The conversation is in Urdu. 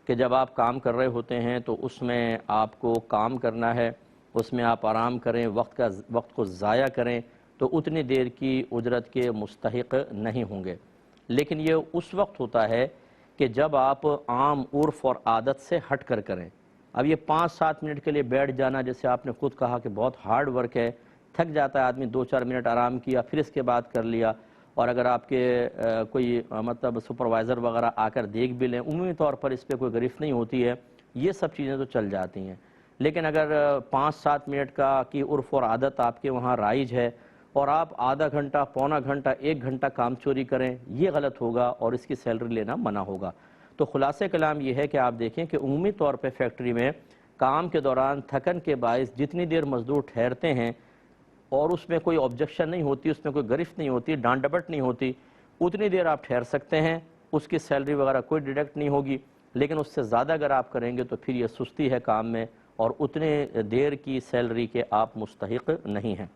کہ جب آپ کام کر رہے ہوتے ہیں تو اس میں آپ کو کام کرنا ہے، اس میں آپ آرام کریں، وقت کو ضائع کریں تو اتنی دیر کی اجرت کے مستحق نہیں ہوں گے۔ لیکن یہ اس وقت ہوتا ہے کہ جب آپ عام عرف اور عادت سے ہٹ کر کریں۔ اب یہ 5-7 منٹ کے لیے بیٹھ جانا، جیسے آپ نے خود کہا کہ بہت ہارڈ ورک ہے، تھک جاتا ہے آدمی، 2-4 منٹ آرام کیا پھر اس کے بعد کر لیا، اور اگر آپ کے کوئی مطلب سپروائزر وغیرہ آ کر دیکھ بھی لیں، عمومی طور پر اس پہ کوئی گرفت نہیں ہوتی ہے، یہ سب چیزیں تو چل جاتی ہیں۔ لیکن اگر 5-7 منٹ کی عرف اور عادت آپ کے وہاں رائج ہے اور آپ آدھا گھنٹہ، پونا گھنٹہ، 1 گھنٹہ کام چوری کریں، یہ غلط ہوگا اور اس کی سیلری لینا منع ہوگا۔ تو خلاصہ کلام یہ ہے کہ آپ دیکھیں کہ عمومی طور پہ فیکٹری میں کام کے دوران تھکن کے باعث جتنی دیر مزدور ٹھہرتے ہیں اور اس میں کوئی آبجیکشن نہیں ہوتی، اس میں کوئی گرفت نہیں ہوتی، ڈانٹ ڈپٹ نہیں ہوتی، اتنی دیر آپ ٹھہر سکتے ہیں، اس کی سیلری وغیرہ کوئی ڈیڈکٹ نہیں ہوگی۔ لیکن اس سے زیادہ اگر آپ کریں گے تو پھر یہ سستی ہے کام میں، اور اتنے دیر کی سیلری کے آپ مستحق نہیں ہیں۔